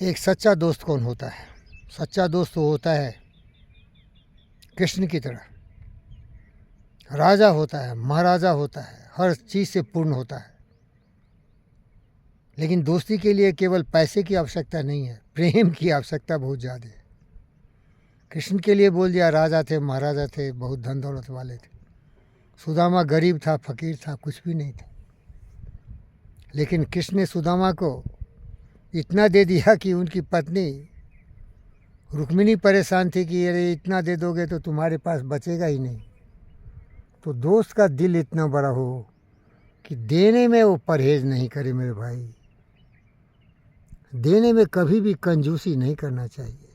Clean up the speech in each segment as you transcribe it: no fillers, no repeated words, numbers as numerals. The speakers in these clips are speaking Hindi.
एक सच्चा दोस्त कौन होता है? सच्चा दोस्त वो होता है कृष्ण की तरह। राजा होता है, महाराजा होता है, हर चीज़ से पूर्ण होता है। लेकिन दोस्ती के लिए केवल पैसे की आवश्यकता नहीं है, प्रेम की आवश्यकता बहुत ज़्यादा है। कृष्ण के लिए बोल दिया, राजा थे, महाराजा थे, बहुत धन दौलत वाले थे। सुदामा गरीब था, फकीर था, कुछ भी नहीं था। लेकिन कृष्ण ने सुदामा को इतना दे दिया कि उनकी पत्नी रुक्मिणी परेशान थी कि अरे इतना दे दोगे तो तुम्हारे पास बचेगा ही नहीं। तो दोस्त का दिल इतना बड़ा हो कि देने में वो परहेज़ नहीं करे। मेरे भाई, देने में कभी भी कंजूसी नहीं करना चाहिए।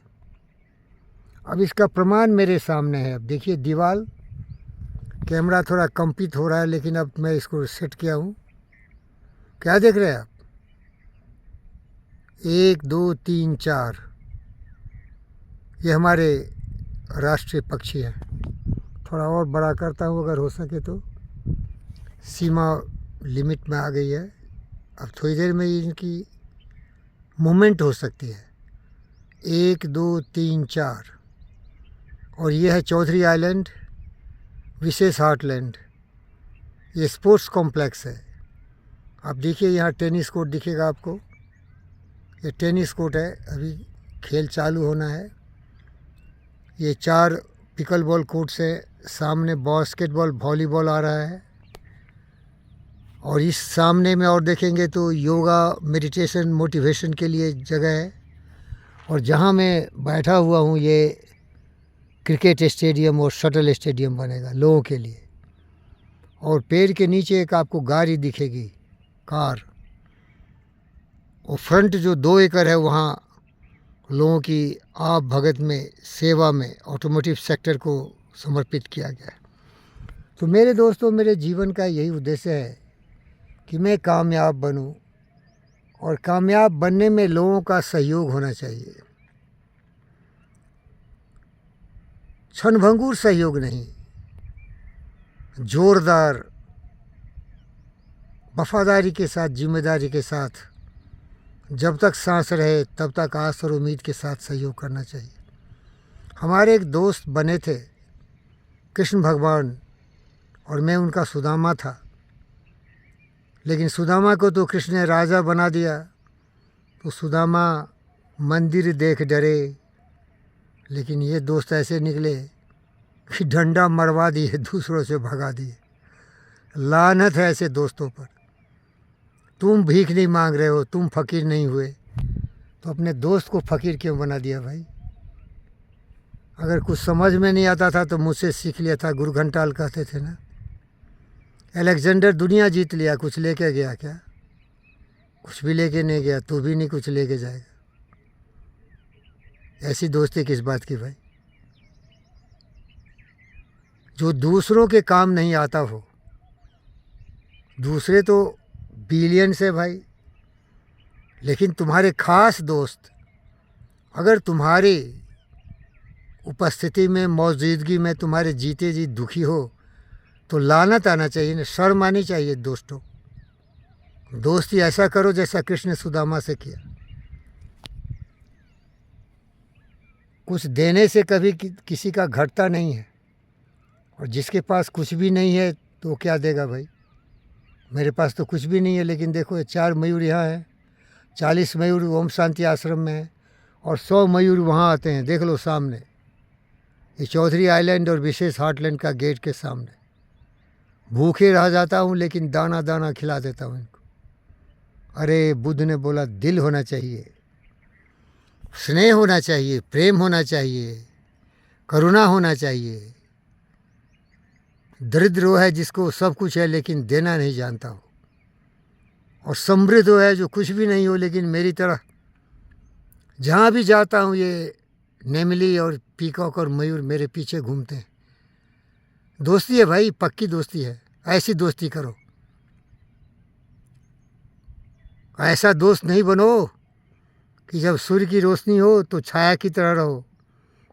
अब इसका प्रमाण मेरे सामने है। अब देखिए दीवार, कैमरा थोड़ा कंपित हो रहा है, लेकिन अब मैं इसको सेट किया हूँ। क्या देख रहे हैं आप? 1 2 3 4 ये हमारे राष्ट्रीय पक्षी हैं। थोड़ा और बड़ा करता हूँ अगर हो सके तो। सीमा लिमिट में आ गई है। अब थोड़ी देर में इनकी मूवमेंट हो सकती है। 1 2 3 4 और ये है चौधरी आइलैंड, विशेष हार्टलैंड। ये स्पोर्ट्स कॉम्प्लेक्स है। आप देखिए यहाँ टेनिस कोर्ट दिखेगा आपको। ये टेनिस कोर्ट है, अभी खेल चालू होना है। ये 4 पिकल बॉल कोर्ट्स है। सामने बास्केटबॉल, वॉलीबॉल आ रहा है। और इस सामने में और देखेंगे तो योगा, मेडिटेशन, मोटिवेशन के लिए जगह है। और जहाँ मैं बैठा हुआ हूँ ये क्रिकेट स्टेडियम और शटल स्टेडियम बनेगा लोगों के लिए। और पेड़ के नीचे एक आपको गाड़ी दिखेगी, कार। और फ्रंट जो 2 एकड़ है वहाँ लोगों की आप भगत में, सेवा में ऑटोमोटिव सेक्टर को समर्पित किया गया है। तो मेरे दोस्तों, मेरे जीवन का यही उद्देश्य है कि मैं कामयाब बनूं। और कामयाब बनने में लोगों का सहयोग होना चाहिए। क्षणभंगुर सहयोग नहीं, जोरदार, वफादारी के साथ, जिम्मेदारी के साथ, जब तक सांस रहे तब तक आस और उम्मीद के साथ सहयोग करना चाहिए। हमारे एक दोस्त बने थे कृष्ण भगवान, और मैं उनका सुदामा था। लेकिन सुदामा को तो कृष्ण ने राजा बना दिया। तो सुदामा मंदिर देख डरे। लेकिन ये दोस्त ऐसे निकले कि डंडा मरवा दिए, दूसरों से भगा दिए। लानत है ऐसे दोस्तों पर। तुम भीख नहीं मांग रहे हो, तुम फकीर नहीं हुए, तो अपने दोस्त को फकीर क्यों बना दिया भाई? अगर कुछ समझ में नहीं आता था तो मुझसे सीख लिया था। गुरु घंटाल कहते थे ना, अलेक्जेंडर दुनिया जीत लिया, कुछ लेके गया क्या? कुछ भी लेके नहीं गया। तू भी नहीं कुछ लेके जाएगा। ऐसी दोस्ती किस बात की भाई? जो दूसरों के काम नहीं आता हो। दूसरे तो बिलियंस है भाई, लेकिन तुम्हारे खास दोस्त अगर तुम्हारी उपस्थिति में, मौजूदगी में तुम्हारे जीते जी दुखी हो तो लानत आना चाहिए ना, शर्म आनी चाहिए। दोस्तों, दोस्ती ऐसा करो जैसा कृष्ण ने सुदामा से किया। कुछ देने से कभी किसी का घटता नहीं है। और जिसके पास कुछ भी नहीं है तो क्या देगा भाई? मेरे पास तो कुछ भी नहीं है, लेकिन देखो ये 4 मयूर यहाँ है, 40 मयूर ओम शांति आश्रम में है, और 100 मयूर वहाँ आते हैं। देख लो सामने, ये चौधरी आइलैंड और विशेष हार्टलैंड का गेट के सामने। भूखे रह जाता हूँ लेकिन दाना दाना खिला देता हूँ इनको। अरे बुद्ध ने बोला दिल होना चाहिए, स्नेह होना चाहिए, प्रेम होना चाहिए, करुणा होना चाहिए। दरिद्र वो है जिसको सब कुछ है लेकिन देना नहीं जानता हो। और समृद्ध वो है जो कुछ भी नहीं हो लेकिन मेरी तरह जहाँ भी जाता हूँ ये नेमली और पीकॉक और मयूर मेरे पीछे घूमते हैं। दोस्ती है भाई, पक्की दोस्ती है। ऐसी दोस्ती करो। ऐसा दोस्त नहीं बनो कि जब सूर्य की रोशनी हो तो छाया की तरह रहो,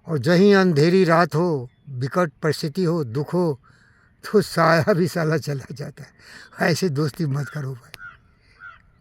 और जहीं अंधेरी रात हो, विकट परिस्थिति हो, दुख हो, तो साया भी साला चला जाता है। ऐसी दोस्ती मत करो भाई।